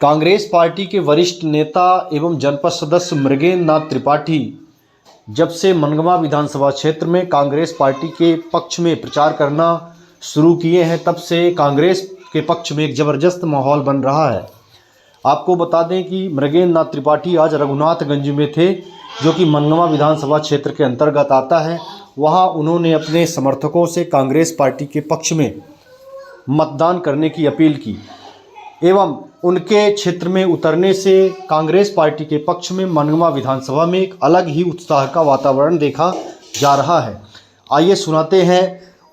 Congress party के वरिष्ठ नेता एवं जनपद सदस्य मृगेंद्र नाथ त्रिपाठी जब से मनगवा विधानसभा क्षेत्र में कांग्रेस पार्टी के पक्ष में प्रचार करना शुरू किए हैं, तब से कांग्रेस के पक्ष में एक ज़बरदस्त माहौल बन रहा है। आपको बता दें कि मृगेंद्र नाथ त्रिपाठी आज रघुनाथगंज में थे, जो कि मनगवा विधानसभा क्षेत्र के अंतर्गत आता है। वहां उन्होंने अपने समर्थकों से कांग्रेस पार्टी के पक्ष में मतदान करने की अपील की एवं उनके क्षेत्र में उतरने से कांग्रेस पार्टी के पक्ष में मनगवा विधानसभा में एक अलग ही उत्साह का वातावरण देखा जा रहा है। आइए सुनाते हैं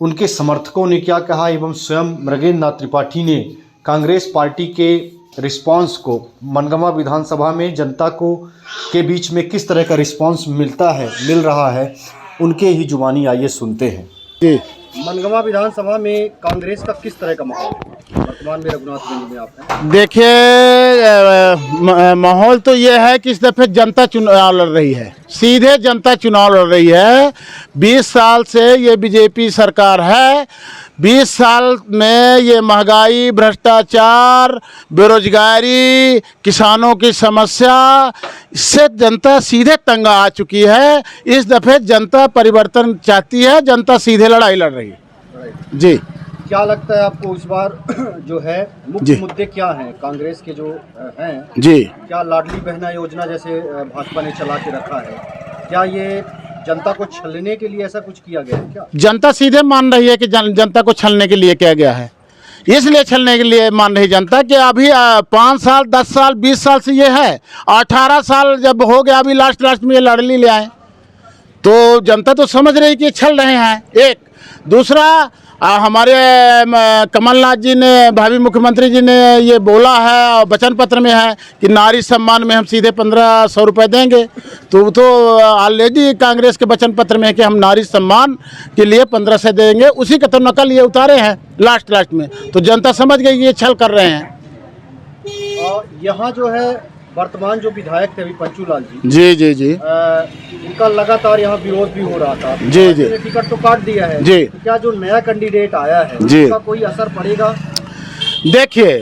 उनके समर्थकों ने क्या कहा एवं स्वयं मृगेंद्र नाथ त्रिपाठी ने कांग्रेस पार्टी के रिस्पांस को, मनगवा विधानसभा में जनता को के बीच में किस तरह का रिस्पांस मिल रहा है, उनके ही जुबानी आइए सुनते हैं। जी, मनगवा विधानसभा में कांग्रेस का किस तरह का माहौल वर्तमान में रघुनाथगंज में आप हैं? देखिए माहौल तो ये है कि इस दफे जनता चुनाव लड़ रही है, सीधे जनता चुनाव लड़ रही है। 20 साल से ये बीजेपी सरकार है। 20 साल में ये महंगाई, भ्रष्टाचार, बेरोजगारी, किसानों की समस्या, इससे जनता सीधे तंग आ चुकी है। इस दफे जनता परिवर्तन चाहती है, जनता सीधे लड़ाई लड़ रही है। जी, क्या लगता है आपको इस बार जो है मुख्य मुद्दे क्या हैं कांग्रेस के जो हैं? जी, क्या लाडली बहना योजना जैसे भाजपा ने चला के रखा है, क्या ये जनता को छलने के लिए ऐसा कुछ किया गया है क्या? जनता सीधे मान रही है कि जनता को छलने के लिए किया गया है। इसलिए छलने के लिए मान रही जनता कि अभी 5 साल, 10 साल, 20 साल से ये है, 18 साल जब हो गया, अभी लास्ट में ये लाडली ले आए, तो जनता तो समझ रही कि छल रहे हैं। एक दूसरा, हमारे कमलनाथ जी ने, भावी मुख्यमंत्री जी ने ये बोला है और वचन पत्र में है कि नारी सम्मान में हम सीधे 1500 रुपये देंगे। तो ऑलरेडी कांग्रेस के वचन पत्र में है कि हम नारी सम्मान के लिए 1500 देंगे। उसी का तो नकल ये उतारे हैं लास्ट में, तो जनता समझ गई कि ये छल कर रहे हैं। यहाँ जो है वर्तमान जो विधायक थे अभी पंचूलाल जी, इनका लगातार यहाँ विरोध भी हो रहा था। जी, टिकट तो काट दिया है जी। तो क्या जो नया कैंडिडेट आया है उसका कोई असर पड़ेगा? देखिए,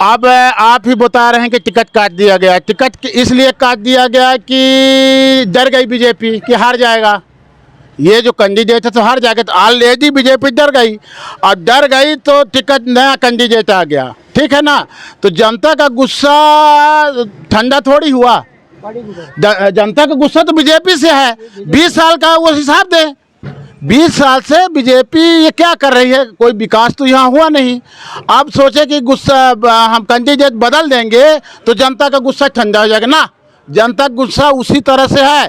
अब आप ही बता रहे हैं कि टिकट काट दिया गया। टिकट इसलिए काट दिया गया कि डर गई बीजेपी कि हार जाएगा, ये जो कैंडिडेट है तो हार जाएगा। तो ऑलरेडी बीजेपी डर गई, और डर गई तो टिकट नया कैंडिडेट आ गया, ठीक है ना। तो जनता का गुस्सा ठंडा थोड़ी हुआ। जनता का गुस्सा तो बीजेपी से है। 20 साल का वो हिसाब दें, 20 साल से बीजेपी ये क्या कर रही है, कोई विकास तो यहाँ हुआ नहीं। अब सोचे कि गुस्सा हम कैंडिडेट बदल देंगे तो जनता का गुस्सा ठंडा हो जाएगा ना। जनता गुस्सा उसी तरह से है।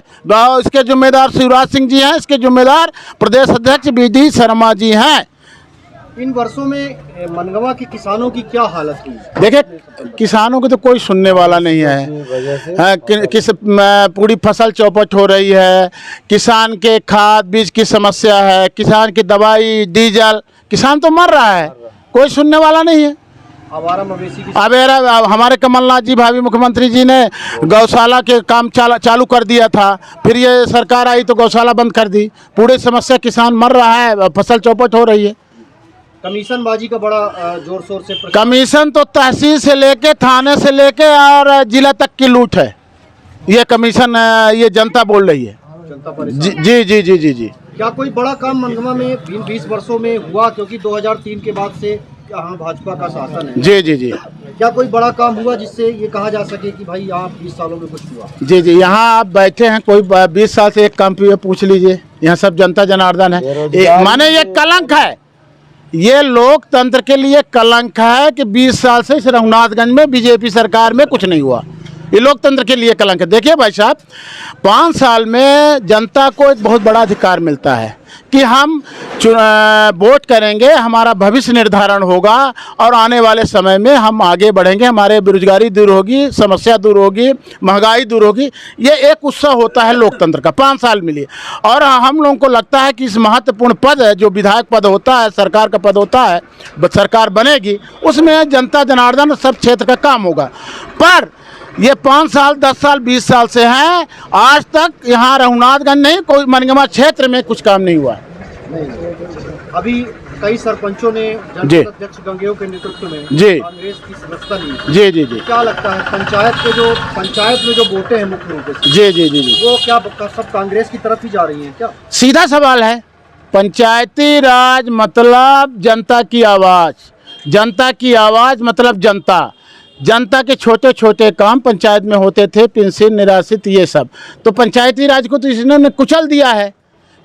इसके जिम्मेदार शिवराज सिंह जी हैं, इसके जिम्मेदार प्रदेश अध्यक्ष BD शर्मा जी हैं। इन वर्षों में मनगवा के किसानों की क्या हालत हुई? देखिए, किसानों को तो कोई सुनने वाला नहीं है। पूरी फसल चौपट हो रही है। किसान के खाद बीज की समस्या है, किसान की दवाई, डीजल, किसान तो मर रहा है, कोई सुनने वाला नहीं है। आवारा मवेशी की हमारे कमलनाथ जी, भावी मुख्यमंत्री जी ने गौशाला के काम चालू कर दिया था, फिर ये सरकार आई तो गौशाला बंद कर दी। पूरी समस्या, किसान मर रहा है, फसल चौपट हो रही है। कमीशनबाजी का बड़ा जोर शोर से कमीशन तो तहसील से लेके, थाने से लेके और जिला तक की लूट है। ये कमीशन ये जनता बोल रही है। जी। क्या कोई बड़ा काम मनगवा में 20 वर्षों में हुआ? क्योंकि 2003 के बाद से यहाँ भाजपा का शासन है। जी। क्या कोई बड़ा काम हुआ जिससे ये कहा जा सके कि भाई यहाँ 20 सालों में कुछ हुआ? जी। यहाँ आप बैठे हैं, कोई 20 साल से एक काम पूछ लीजिए। यहाँ सब जनता जनार्दन है। माने ये कलंक है, ये लोकतंत्र के लिए कलंक है कि 20 साल से इस रघुनाथगंज में बीजेपी सरकार में कुछ नहीं हुआ। ये लोकतंत्र के लिए कलंक है। देखिए भाई साहब, 5 साल में जनता को एक बहुत बड़ा अधिकार मिलता है कि हम वोट करेंगे, हमारा भविष्य निर्धारण होगा और आने वाले समय में हम आगे बढ़ेंगे, हमारे बेरोजगारी दूर होगी, समस्या दूर होगी, महंगाई दूर होगी। ये एक उत्सव होता है लोकतंत्र का। 5 साल मिले, और हम लोगों को लगता है कि इस महत्वपूर्ण पद है जो विधायक पद होता है, सरकार का पद होता है, सरकार बनेगी, उसमें जनता जनार्दन सब क्षेत्र का काम होगा। पर ये 5 साल, 10 साल, 20 साल से हैं, आज तक यहाँ रघुनाथगंज नहीं, कोई मनगवा क्षेत्र में कुछ काम नहीं हुआ। अभी कई सरपंचों ने जी। जनपद अध्यक्ष गंगेओ के नेतृत्व में जी। कांग्रेस की सदस्यता ली है। जी जी जी क्या लगता है पंचायत में जो वोटें हैं मुख्य रूप से जी जी जी जी वो क्या सब कांग्रेस की तरफ ही जा रही हैं क्या? सीधा सवाल है। पंचायती राज मतलब जनता की आवाज़, जनता की आवाज़ मतलब जनता। जनता के छोटे छोटे काम पंचायत में होते थे, पेंशन निराश्रित ये सब, तो पंचायती राज को तो इन्होंने कुचल दिया है।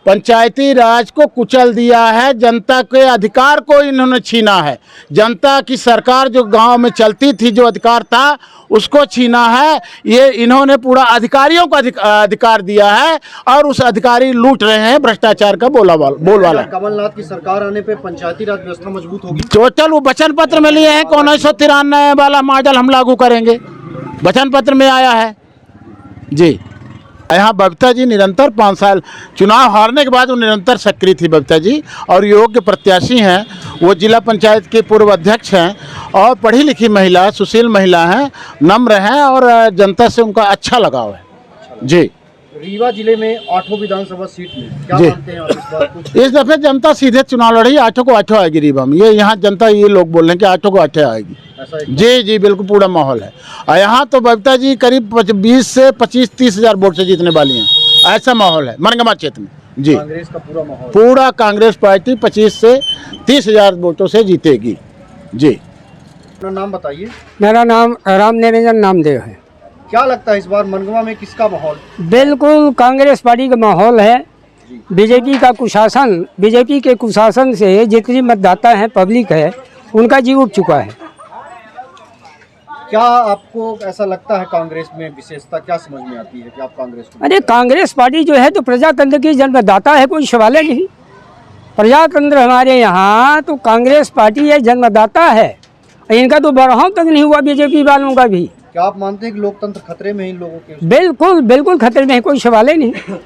पंचायती राज को कुचल दिया है, जनता के अधिकार को इन्होंने छीना है। जनता की सरकार जो गांव में चलती थी, जो अधिकार था उसको छीना है। ये इन्होंने पूरा अधिकारियों को अधिकार दिया है और उस अधिकारी लूट रहे हैं, भ्रष्टाचार का बोलवाला। कमलनाथ की सरकार आने पे पंचायती राज व्यवस्था मजबूत होगी। टोटल वो वचन पत्र में लिए हैं कि 1993 वाला मॉडल हम लागू करेंगे, वचन पत्र में आया है जी। यहाँ बबीता जी निरंतर 5 साल चुनाव हारने के बाद वो निरंतर सक्रिय थी बबीता जी, और योग्य प्रत्याशी हैं। वो जिला पंचायत के पूर्व अध्यक्ष हैं और पढ़ी लिखी महिला, सुशील महिला हैं, नम्र हैं और जनता से उनका अच्छा लगाव है जी। रीवा जिले में 8 विधानसभा सीट में क्या जी। मानते हैं आप इस बार कुछ? इस दफे जनता सीधे चुनाव लड़ी, 8 को 8 आएगी रीवा में। ये यहाँ जनता ये लोग बोल रहे हैं कि 8 को 8 आएगी। ऐसा है? जी जी बिल्कुल पूरा माहौल है। और यहाँ तो बबीता जी करीब 20 से 25-30 हज़ार वोट से जीतने वाली हैं, ऐसा माहौल है मनगमा क्षेत्र में जी। कांग्रेस का पूरा माहौल, पूरा कांग्रेस पार्टी 25 से 30 हज़ार वोटों से जीतेगी जी। अपना नाम बताइए। मेरा नाम राम निरंजन नामदेव है। क्या लगता है इस बार मनगवा में किसका माहौल? बिल्कुल कांग्रेस पार्टी का माहौल है। बीजेपी का कुशासन, बीजेपी के कुशासन से जितनी मतदाता हैं, पब्लिक है, उनका जीव उठ चुका है। क्या आपको ऐसा लगता है कांग्रेस में विशेषता क्या समझ में आती है कि आप कांग्रेस को? अरे कांग्रेस पार्टी जो है तो प्रजातंत्र की जन्मदाता है, कोई सवाल ही नहीं। प्रजातंत्र हमारे यहाँ तो कांग्रेस पार्टी है, जन्मदाता है। इनका तो बढ़ाव तक नहीं हुआ बीजेपी वालों का भी। क्या आप मानते हैं कि लोकतंत्र खतरे में है इन लोगों के? बिल्कुल बिल्कुल खतरे में है, कोई सवाल ही नहीं।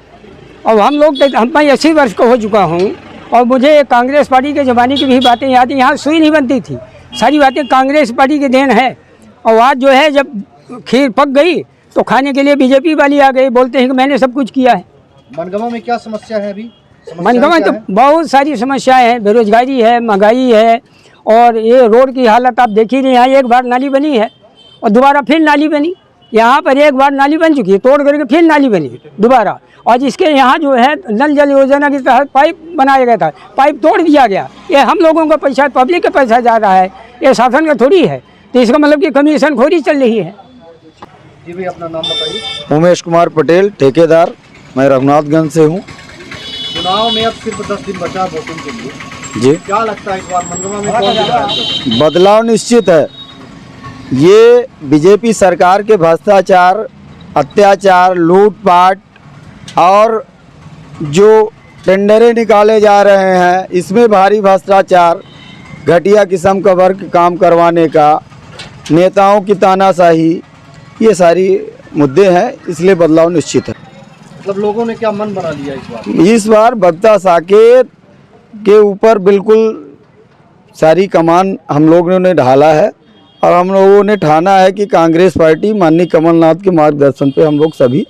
और हम लोग मैं 80 वर्ष का हो चुका हूँ और मुझे कांग्रेस पार्टी के ज़माने की भी बातें याद हैं। यहाँ सुई नहीं बनती थी, सारी बातें कांग्रेस पार्टी की देन है। और आज जो है जब खीर पक गई तो खाने के लिए बीजेपी वाली आ गई, बोलते हैं कि मैंने सब कुछ किया है। मनगवा में क्या समस्या है अभी? मनगवा तो बहुत सारी समस्याएं हैं, बेरोजगारी है, महंगाई है, और ये रोड की हालत आप देख ही नहीं। यहाँ एक बार नाली बनी है और दोबारा फिर नाली बनी। यहाँ पर एक बार नाली बन चुकी है, तोड़ करके फिर नाली बनी दोबारा। और जिसके यहाँ जो है नल जल योजना के तहत पाइप बनाया गया था, पाइप तोड़ दिया गया। ये हम लोगों का पैसा, पब्लिक का पैसा जा रहा है, ये शासन का थोड़ी है। तो इसका मतलब कि कमीशन खोरी चल रही है। जी भाई अपना नाम बताइए। उमेश कुमार पटेल, ठेकेदार, मैं रघुनाथगंज से हूँ। चुनाव में अब सिर्फ 10 दिन बचा वोटिंग के लिए, जी क्या लगता है इस बार मनगवा में कौन जीतेगा? बदलाव निश्चित है। ये बीजेपी सरकार के भ्रष्टाचार, अत्याचार, लूटपाट और जो टेंडरें निकाले जा रहे हैं, इसमें भारी भ्रष्टाचार, घटिया किस्म का वर्क काम करवाने का, नेताओं की तानाशाही, ये सारी मुद्दे हैं। इसलिए बदलाव निश्चित है। मतलब लोगों ने क्या मन बना लिया इस बार बबीता साकेत के ऊपर बिल्कुल सारी कमान हम लोगों ने ढाला है और हम लोगों ने ठाना है कि कांग्रेस पार्टी माननीय कमलनाथ के मार्गदर्शन पे हम लोग सभी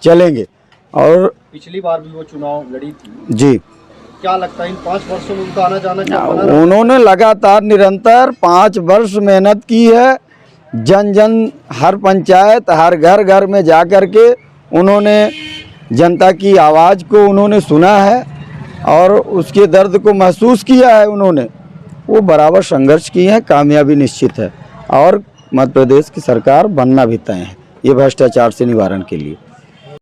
चलेंगे। और पिछली बार भी वो चुनाव लड़ी थी जी, क्या लगता है इन 5 वर्षों में उनका आना जाना क्या बना रहा? उन्होंने लगातार निरंतर 5 वर्ष मेहनत की है। जन जन, हर पंचायत, हर घर घर में जा कर के उन्होंने जनता की आवाज़ को उन्होंने सुना है और उसके दर्द को महसूस किया है। उन्होंने वो बराबर संघर्ष किए हैं। कामयाबी निश्चित है और मध्य प्रदेश की सरकार बनना भी तय है ये भ्रष्टाचार से निवारण के लिए।